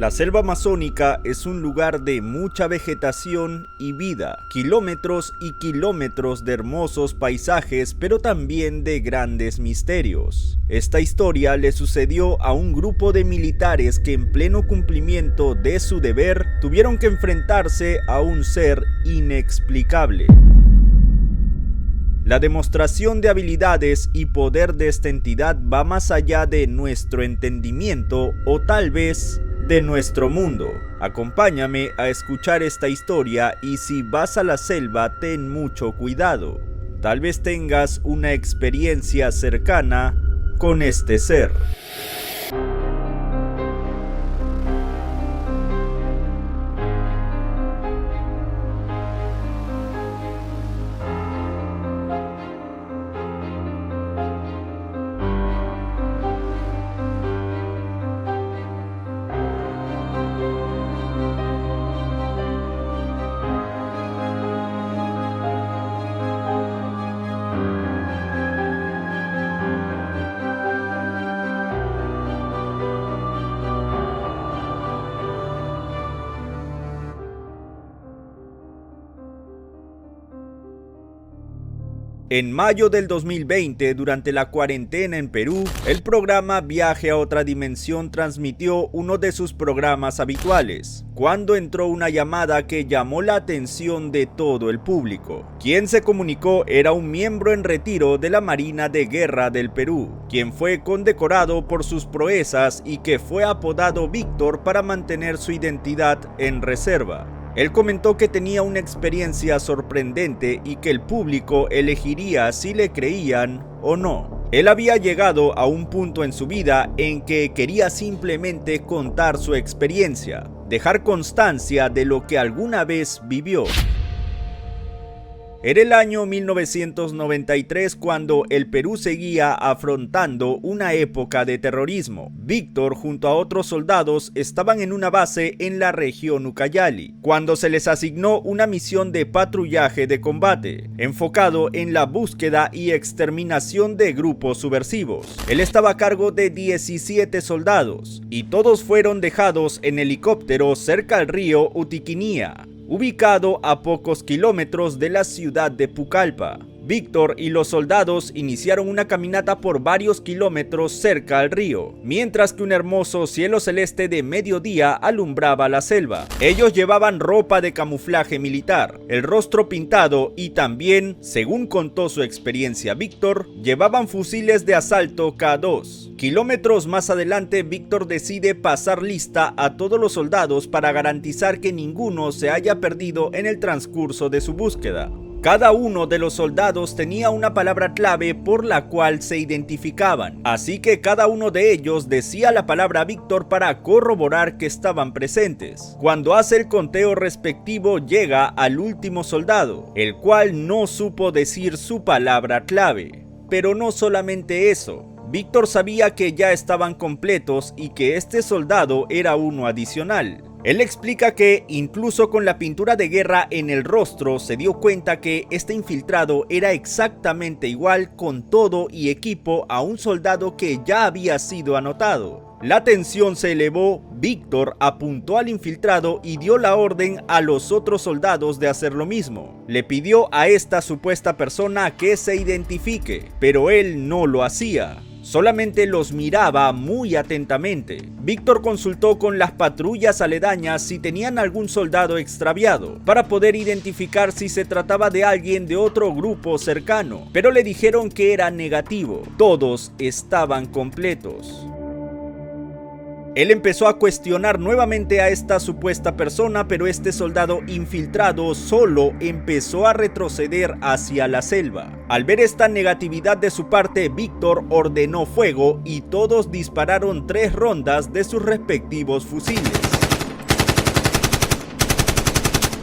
La selva amazónica es un lugar de mucha vegetación y vida, kilómetros y kilómetros de hermosos paisajes, pero también de grandes misterios. Esta historia le sucedió a un grupo de militares que en pleno cumplimiento de su deber tuvieron que enfrentarse a un ser inexplicable. La demostración de habilidades y poder de esta entidad va más allá de nuestro entendimiento o tal vez de nuestro mundo. Acompáñame a escuchar esta historia y si vas a la selva ten mucho cuidado. Tal vez tengas una experiencia cercana con este ser. En mayo del 2020, durante la cuarentena en Perú, el programa Viaje a otra dimensión transmitió uno de sus programas habituales, cuando entró una llamada que llamó la atención de todo el público. Quien se comunicó era un miembro en retiro de la Marina de Guerra del Perú, quien fue condecorado por sus proezas y que fue apodado Víctor para mantener su identidad en reserva. Él comentó que tenía una experiencia sorprendente y que el público elegiría si le creían o no. Él había llegado a un punto en su vida en que quería simplemente contar su experiencia, dejar constancia de lo que alguna vez vivió. Era el año 1993 cuando el Perú seguía afrontando una época de terrorismo. Víctor junto a otros soldados estaban en una base en la región Ucayali, cuando se les asignó una misión de patrullaje de combate, enfocado en la búsqueda y exterminación de grupos subversivos. Él estaba a cargo de 17 soldados, y todos fueron dejados en helicóptero cerca al río Utiquinía, ubicado a pocos kilómetros de la ciudad de Pucallpa. Víctor y los soldados iniciaron una caminata por varios kilómetros cerca al río, mientras que un hermoso cielo celeste de mediodía alumbraba la selva. Ellos llevaban ropa de camuflaje militar, el rostro pintado y también, según contó su experiencia Víctor, llevaban fusiles de asalto K2. Kilómetros más adelante, Víctor decide pasar lista a todos los soldados para garantizar que ninguno se haya perdido en el transcurso de su búsqueda. Cada uno de los soldados tenía una palabra clave por la cual se identificaban, así que cada uno de ellos decía la palabra Víctor para corroborar que estaban presentes. Cuando hace el conteo respectivo, llega al último soldado, el cual no supo decir su palabra clave. Pero no solamente eso, Víctor sabía que ya estaban completos y que este soldado era uno adicional. Él explica que, incluso con la pintura de guerra en el rostro, se dio cuenta que este infiltrado era exactamente igual con todo y equipo a un soldado que ya había sido anotado. La tensión se elevó, Víctor apuntó al infiltrado y dio la orden a los otros soldados de hacer lo mismo. Le pidió a esta supuesta persona que se identifique, pero él no lo hacía. Solamente los miraba muy atentamente. Víctor consultó con las patrullas aledañas si tenían algún soldado extraviado, para poder identificar si se trataba de alguien de otro grupo cercano, pero le dijeron que era negativo, todos estaban completos. Él empezó a cuestionar nuevamente a esta supuesta persona, pero este soldado infiltrado solo empezó a retroceder hacia la selva. Al ver esta negatividad de su parte, Víctor ordenó fuego y todos dispararon 3 rondas de sus respectivos fusiles.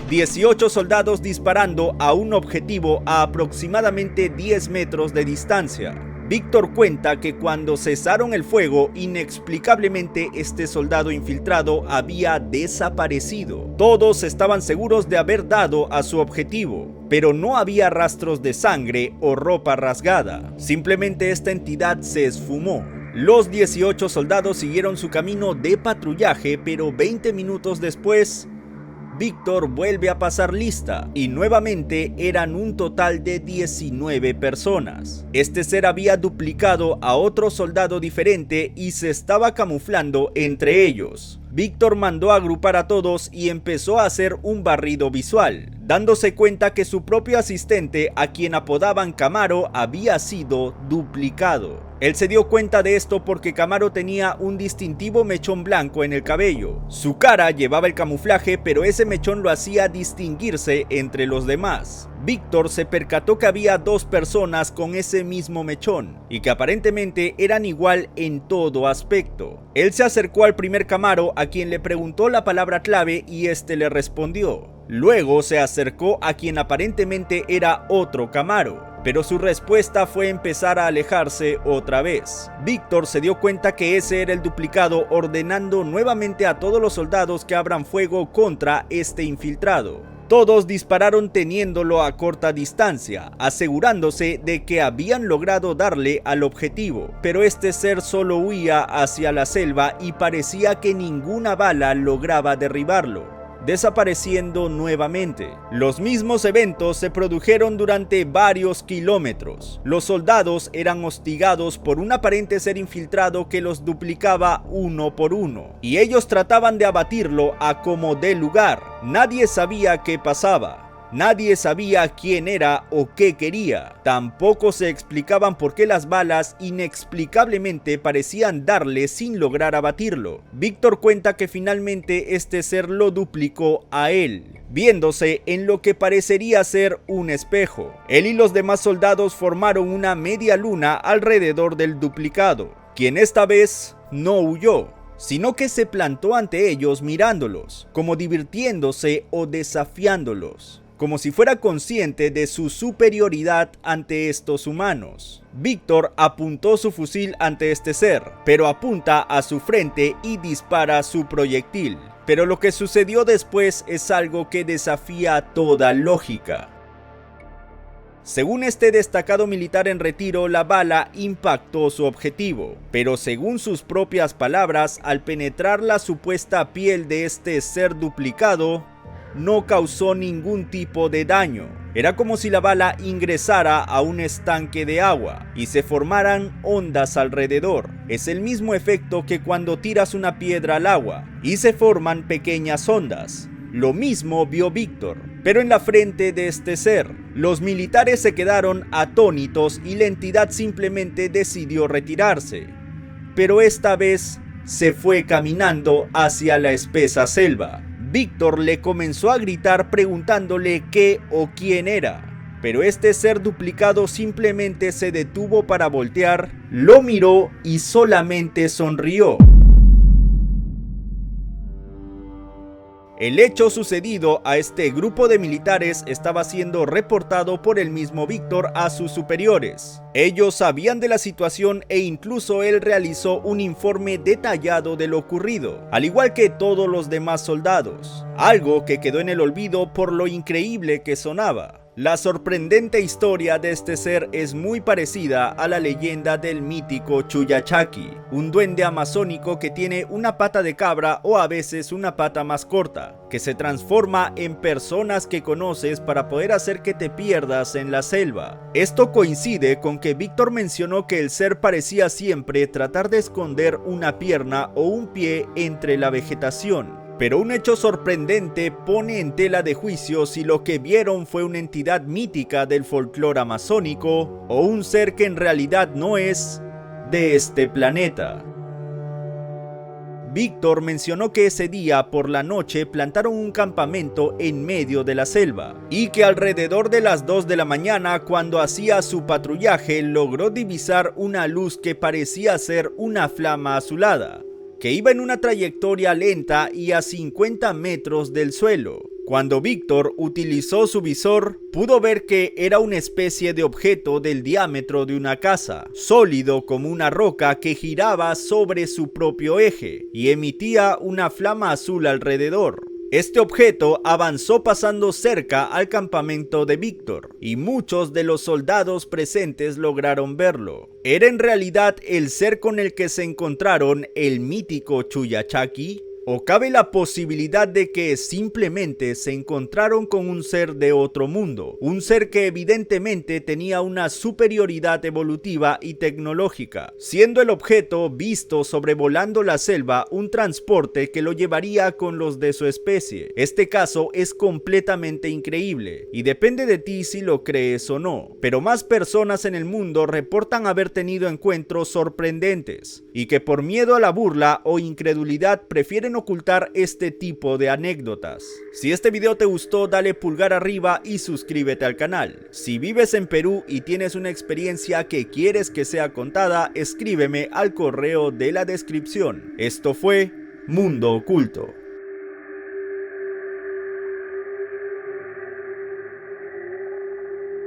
18 soldados disparando a un objetivo a aproximadamente 10 metros de distancia. Víctor cuenta que cuando cesaron el fuego, inexplicablemente este soldado infiltrado había desaparecido. Todos estaban seguros de haber dado a su objetivo, pero no había rastros de sangre o ropa rasgada. Simplemente esta entidad se esfumó. Los 18 soldados siguieron su camino de patrullaje, pero 20 minutos después, Víctor vuelve a pasar lista y nuevamente eran un total de 19 personas. Este ser había duplicado a otro soldado diferente y se estaba camuflando entre ellos. Víctor mandó a agrupar a todos y empezó a hacer un barrido visual, dándose cuenta que su propio asistente, a quien apodaban Camaro, había sido duplicado. Él se dio cuenta de esto porque Camaro tenía un distintivo mechón blanco en el cabello. Su cara llevaba el camuflaje, pero ese mechón lo hacía distinguirse entre los demás. Víctor se percató que había dos personas con ese mismo mechón y que aparentemente eran igual en todo aspecto. Él se acercó al primer Camaro, a quien le preguntó la palabra clave y este le respondió. Luego se acercó a quien aparentemente era otro Camaro, pero su respuesta fue empezar a alejarse otra vez. Víctor se dio cuenta que ese era el duplicado, ordenando nuevamente a todos los soldados que abran fuego contra este infiltrado. Todos dispararon teniéndolo a corta distancia, asegurándose de que habían logrado darle al objetivo, pero este ser solo huía hacia la selva y parecía que ninguna bala lograba derribarlo, desapareciendo nuevamente. Los mismos eventos se produjeron durante varios kilómetros. Los soldados eran hostigados por un aparente ser infiltrado que los duplicaba uno por uno, y ellos trataban de abatirlo a como dé lugar. Nadie sabía qué pasaba. Nadie sabía quién era o qué quería. Tampoco se explicaban por qué las balas inexplicablemente parecían darle sin lograr abatirlo. Víctor cuenta que finalmente este ser lo duplicó a él, viéndose en lo que parecería ser un espejo. Él y los demás soldados formaron una media luna alrededor del duplicado, quien esta vez no huyó, sino que se plantó ante ellos mirándolos, como divirtiéndose o desafiándolos, como si fuera consciente de su superioridad ante estos humanos. Víctor apuntó su fusil ante este ser, pero apunta a su frente y dispara su proyectil. Pero lo que sucedió después es algo que desafía toda lógica. Según este destacado militar en retiro, la bala impactó su objetivo, pero según sus propias palabras, al penetrar la supuesta piel de este ser duplicado, no causó ningún tipo de daño. Era como si la bala ingresara a un estanque de agua y se formaran ondas alrededor. Es el mismo efecto que cuando tiras una piedra al agua y se forman pequeñas ondas. Lo mismo vio Víctor, pero en la frente de este ser. Los militares se quedaron atónitos y la entidad simplemente decidió retirarse. Pero esta vez se fue caminando hacia la espesa selva. Víctor le comenzó a gritar preguntándole qué o quién era, pero este ser duplicado simplemente se detuvo para voltear, lo miró y solamente sonrió. El hecho sucedido a este grupo de militares estaba siendo reportado por el mismo Víctor a sus superiores. Ellos sabían de la situación e incluso él realizó un informe detallado de lo ocurrido, al igual que todos los demás soldados, algo que quedó en el olvido por lo increíble que sonaba. La sorprendente historia de este ser es muy parecida a la leyenda del mítico Chuyachaki, un duende amazónico que tiene una pata de cabra o a veces una pata más corta, que se transforma en personas que conoces para poder hacer que te pierdas en la selva. Esto coincide con que Víctor mencionó que el ser parecía siempre tratar de esconder una pierna o un pie entre la vegetación. Pero un hecho sorprendente pone en tela de juicio si lo que vieron fue una entidad mítica del folclore amazónico o un ser que en realidad no es de este planeta. Víctor mencionó que ese día por la noche plantaron un campamento en medio de la selva y que alrededor de las 2 de la mañana, cuando hacía su patrullaje, logró divisar una luz que parecía ser una flama azulada, que iba en una trayectoria lenta y a 50 metros del suelo. Cuando Víctor utilizó su visor, pudo ver que era una especie de objeto del diámetro de una casa, sólido como una roca que giraba sobre su propio eje y emitía una flama azul alrededor. Este objeto avanzó pasando cerca al campamento de Víctor, y muchos de los soldados presentes lograron verlo. ¿Era en realidad el ser con el que se encontraron el mítico Chuyachaki? ¿O cabe la posibilidad de que simplemente se encontraron con un ser de otro mundo? Un ser que evidentemente tenía una superioridad evolutiva y tecnológica, siendo el objeto visto sobrevolando la selva un transporte que lo llevaría con los de su especie. Este caso es completamente increíble, y depende de ti si lo crees o no, pero más personas en el mundo reportan haber tenido encuentros sorprendentes, y que por miedo a la burla o incredulidad prefieren ocultar este tipo de anécdotas. Si este video te gustó, dale pulgar arriba y suscríbete al canal. Si vives en Perú y tienes una experiencia que quieres que sea contada, escríbeme al correo de la descripción. Esto fue Mundo Oculto.